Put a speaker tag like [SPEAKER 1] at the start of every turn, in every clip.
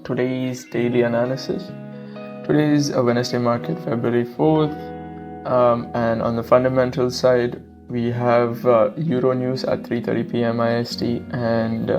[SPEAKER 1] today's daily analysis. Today is a Wednesday market, February 4th, and on the fundamental side, we have Euro news at 3:30 PM IST and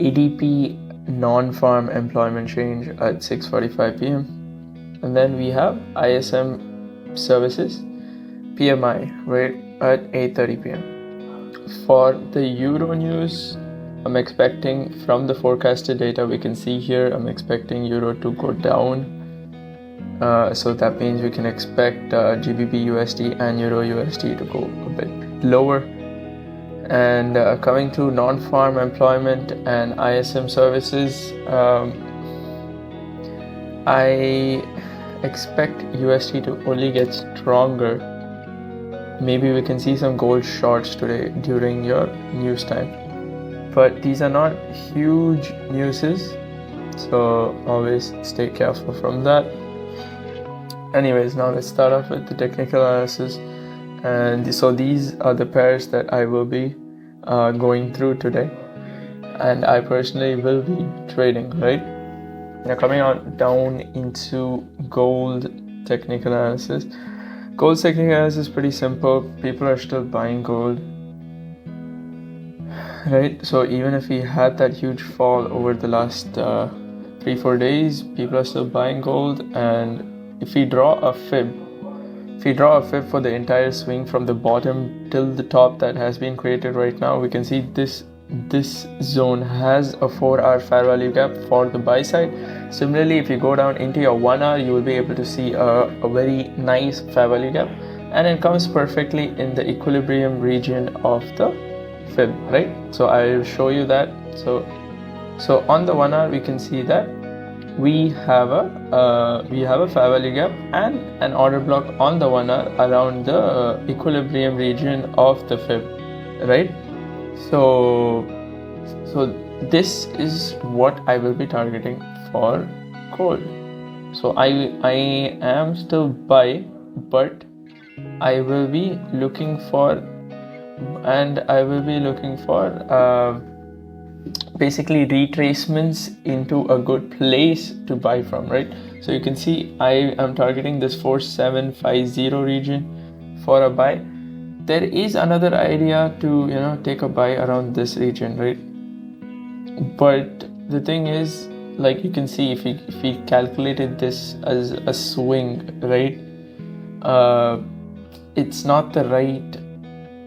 [SPEAKER 1] ADP non-farm employment change at 6:45 PM. And then we have ISM services, PMI, right, at 8:30 PM. For the Euro news, I'm expecting from the forecasted data we can see here, I'm expecting Euro to go down. So that means we can expect GBPUSD and EURUSD to go a bit lower. And coming to non-farm employment and ISM services, I expect USD to only get stronger. Maybe we can see some gold shorts today during your news time. But these are not huge newses, so always stay careful from that. Anyways, now let's start off with the technical analysis. And so these are the pairs that I will be going through today, and I personally will be trading, right? Now coming on down into gold technical analysis. Gold technical analysis is pretty simple. People are still buying gold, right? So even if we had that huge fall over the last 3-4 days, people are still buying gold. And if we draw a fib for the entire swing from the bottom till the top that has been created right now, we can see this zone has a 4-hour fair value gap for the buy side. Similarly, if you go down into your 1 hour, you will be able to see a very nice fair value gap, and it comes perfectly in the equilibrium region of the fib, right? So I'll show you that. So on the 1 hour, we can see that we have a fair value gap and an order block on the 1 hour around the equilibrium region of the fib, right? So this is what I will be targeting for gold. So I am still buy, but I will be looking for basically retracements into a good place to buy from, right? So you can see I am targeting this 4750 region for a buy. There is another idea to take a buy around this region, right? But the thing is, like you can see, if we calculated this as a swing, right, it's not the right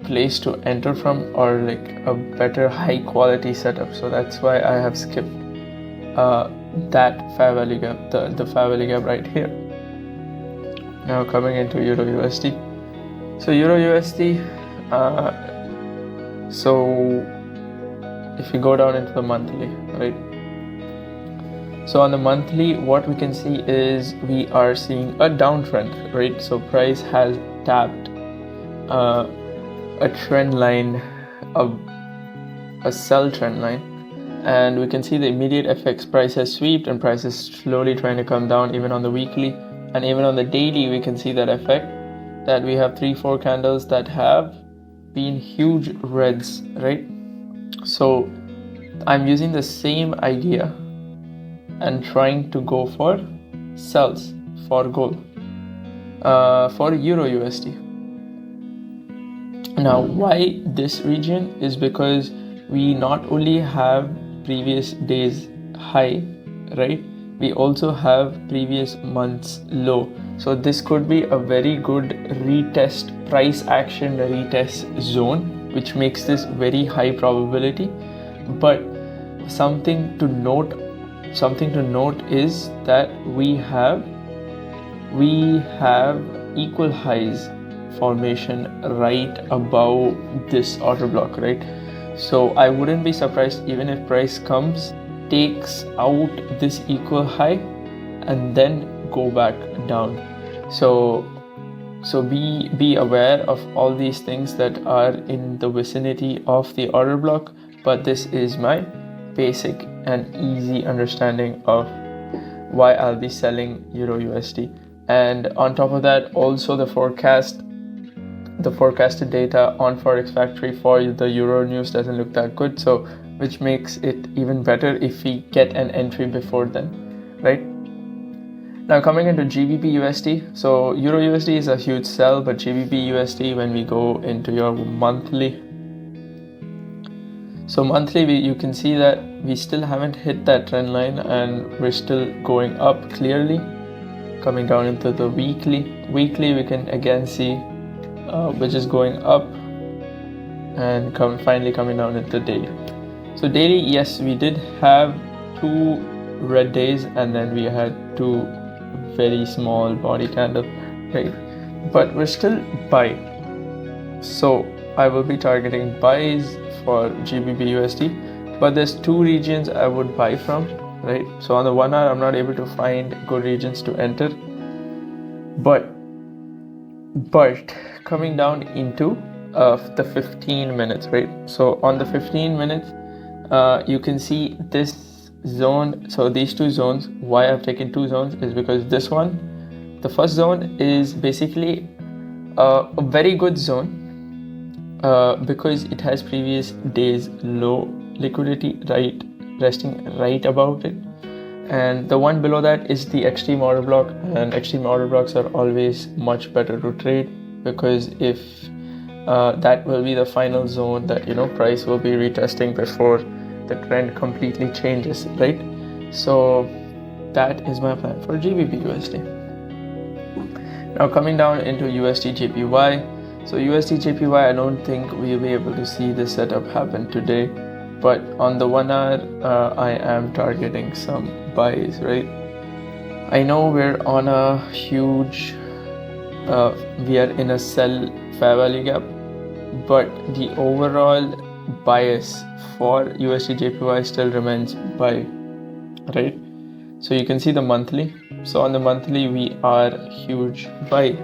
[SPEAKER 1] place to enter from, or like a better high quality setup. So that's why I have skipped that fair value gap, the fair value gap right here. Now coming into EURUSD. So EURUSD, so if you go down into the monthly, right? So on the monthly, what we can see is we are seeing a downtrend, right? So price has tapped a trend line, a sell trend line, and we can see the immediate FX price has swept and price is slowly trying to come down. Even on the weekly and even on the daily, we can see that effect, that we have 3-4 candles that have been huge reds, right? So I'm using the same idea and trying to go for sells for gold, for EURUSD. Now why this region is because we not only have previous days high, right, we also have previous months low. So this could be a very good retest, price action retest zone, which makes this very high probability. But something to note is that we have equal highs formation right above this order block, right? So I wouldn't be surprised even if price comes, takes out this equal high and then go back down. So be aware of all these things that are in the vicinity of the order block. But this is my basic and easy understanding of why I'll be selling EURUSD. And on top of that, also the forecasted data on Forex Factory for the Euro news doesn't look that good. So which makes it even better if we get an entry before then, right? Now coming into GBPUSD, so EURUSD is a huge sell, but GBPUSD, when we go into your monthly, so monthly, you can see that we still haven't hit that trend line and we're still going up clearly. Coming down into the weekly, we can again see which is going up and finally coming down into daily. So daily, yes, we did have 2 red days and then we had 2 very small body candle, right? But we're still buy. So I will be targeting buys for GBPUSD, but there's 2 regions I would buy from, right? So on the 1 hour, I'm not able to find good regions to enter, but coming down into the 15 minutes, right? So on the 15 minutes, you can see this zone. So these 2 zones, why I've taken 2 zones is because this one, the first zone, is basically a very good zone because it has previous days low liquidity resting right above it, and the one below that is the extreme order block, and extreme order blocks are always much better to trade because if that will be the final zone that price will be retesting before the trend completely changes, right? So that is my plan for GBPUSD. Now coming down into USDJPY. So USDJPY, I don't think we'll be able to see this setup happen today, but on the 1 hour, I am targeting some buys, right? I know we're on a huge, we are in a sell fair value gap, but the overall bias for USDJPY still remains buy, right? So you can see the monthly. So on the monthly, we are huge buy,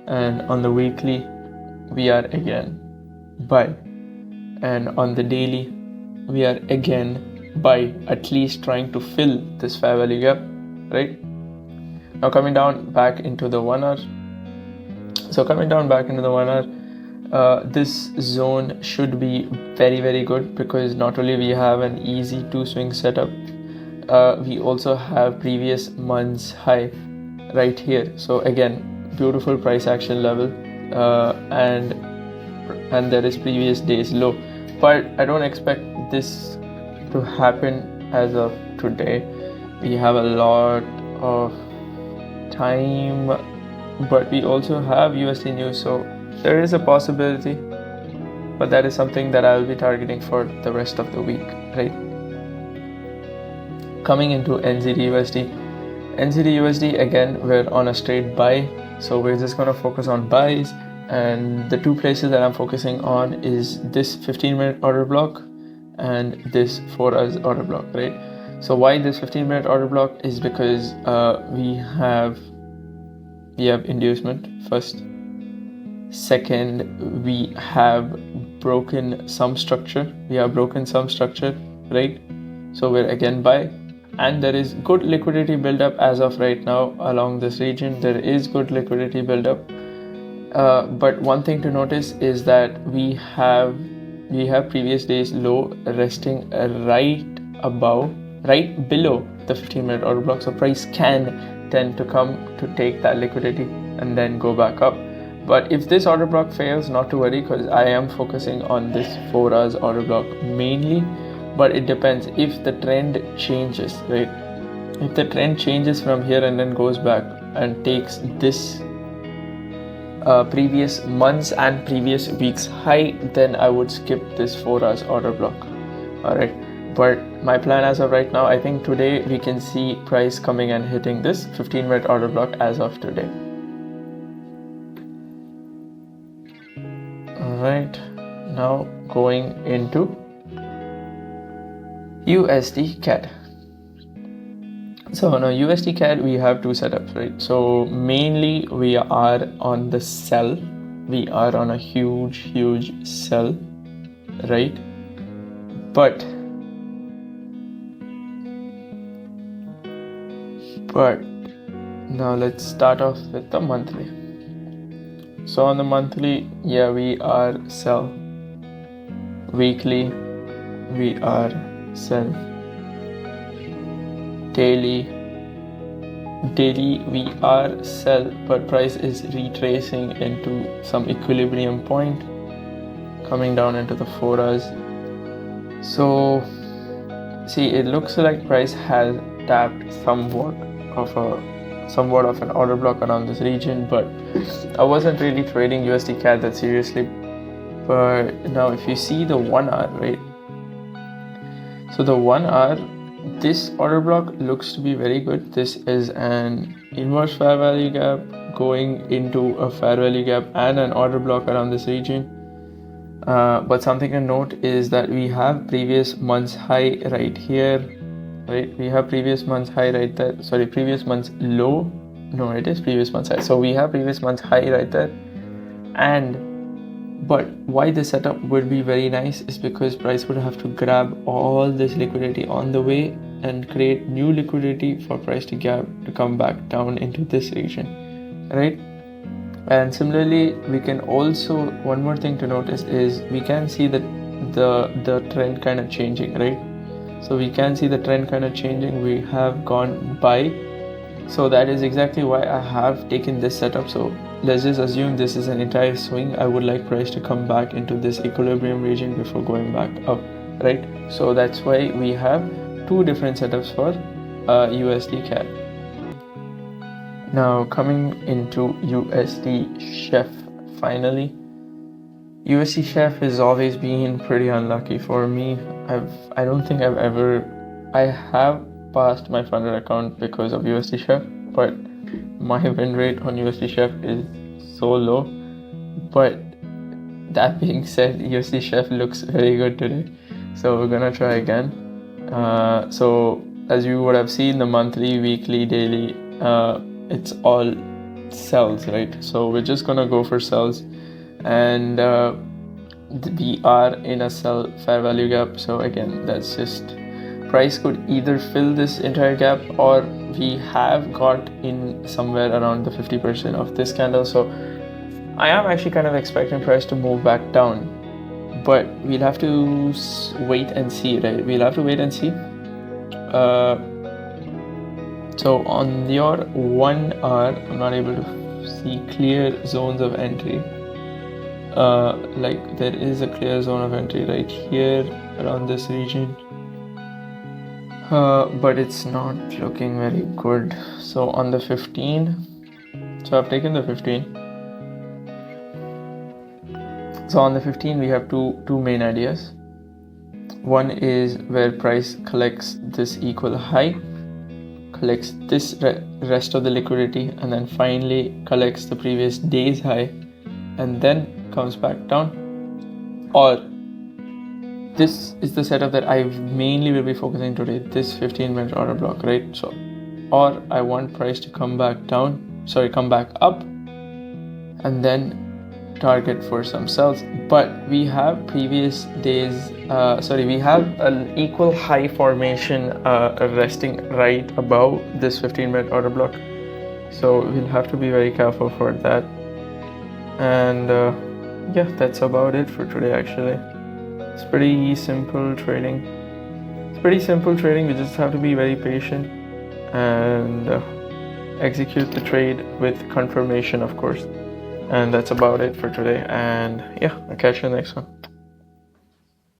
[SPEAKER 1] and on the weekly, we are again buy, and on the daily we are again buy, at least trying to fill this fair value gap, right? Now coming down back into the 1 hour. So coming down back into the 1 hour, this zone should be very, very good because not only we have an easy 2 swing setup, we also have previous month's high right here. So again, beautiful price action level. And there is previous day's low, but I don't expect this to happen as of today. We have a lot of time, but we also have USD news, so there is a possibility, but that is something that I will be targeting for the rest of the week, right? Coming into NZDUSD, again, we're on a straight buy, so we're just going to focus on buys. And the 2 places that I'm focusing on is this 15-minute order block and this 4 hours order block, right? So why this 15-minute order block is because we have inducement first. Second, we have broken some structure. Right? So we're again buy, and there is good liquidity buildup as of right now along this region. There is good liquidity buildup. But one thing to notice is that we have previous days low resting right below the 15-minute order block, so price can tend to come to take that liquidity and then go back up. But if this order block fails, not to worry, because I am focusing on this 4 hours order block mainly, but it depends if the trend changes, right? If the trend changes from here and then goes back and takes this previous months and previous weeks high, then I would skip this 4 hours order block. Alright, but my plan as of right now, I think today we can see price coming and hitting this 15-minute order block as of today. Alright, now going into USDCAD. So now USDCAD, we have 2 setups, right? So mainly we are on the sell. We are on a huge sell, right? But now let's start off with the monthly. So on the monthly, yeah, we are sell. Weekly, VR sell. Daily VR sell, but price is retracing into some equilibrium point, coming down into the 4 hours. So see, it looks like price has tapped somewhat of an order block around this region, but I wasn't really trading USDCAD that seriously. But now if you see the 1 hour, right? So the 1 hour, this order block looks to be very good. This is an inverse fair value gap going into a fair value gap and an order block around this region. But something to note is that we have previous month's high right here, right? We have previous month's high right there. Sorry, previous month's low. No, it is previous month's high. So we have previous month's high right there. But why this setup would be very nice is because price would have to grab all this liquidity on the way and create new liquidity for price to come back down into this region, right? And similarly, we can also, one more thing to notice is we can see that the trend kind of changing, right? So we can see the trend kind of changing. We have gone buy. So that is exactly why I have taken this setup. So let's just assume this is an entire swing. I would like price to come back into this equilibrium region before going back up, right? So that's why we have two different setups for USDCAD. Now coming into USDCHF finally. USDCHF has always been pretty unlucky for me. I don't think I have passed my funded account because of USDCHF, but my win rate on USDCHF is so low. But that being said, USDCHF looks very good today, so we're gonna try again. So as you would have seen, the monthly, weekly, daily, it's all sells, right? So we're just gonna go for sells, and we are in a sell fair value gap. So again, that's just price could either fill this entire gap, or we have got in somewhere around the 50% of this candle. So I am actually kind of expecting price to move back down, but we'll have to wait and see, right? We'll have to wait and see. So on your 1 hour, I'm not able to see clear zones of entry. Like there is a clear zone of entry right here around this region, but it's not looking very good. So on the 15, so I've taken the 15. So on the 15, we have two main ideas. One is where price collects this equal high, collects this rest of the liquidity, and then finally collects the previous day's high and then comes back down. Or this is the setup that I mainly will be focusing today, this 15-minute order block, right? So, or I want price to come back up and then target for some sells. But we have previous days, we have an equal high formation resting right above this 15-minute order block. So we'll have to be very careful for that. And yeah, that's about it for today actually. It's pretty simple trading. We just have to be very patient and execute the trade with confirmation, of course. And that's about it for today. And yeah, I'll catch you in the next one.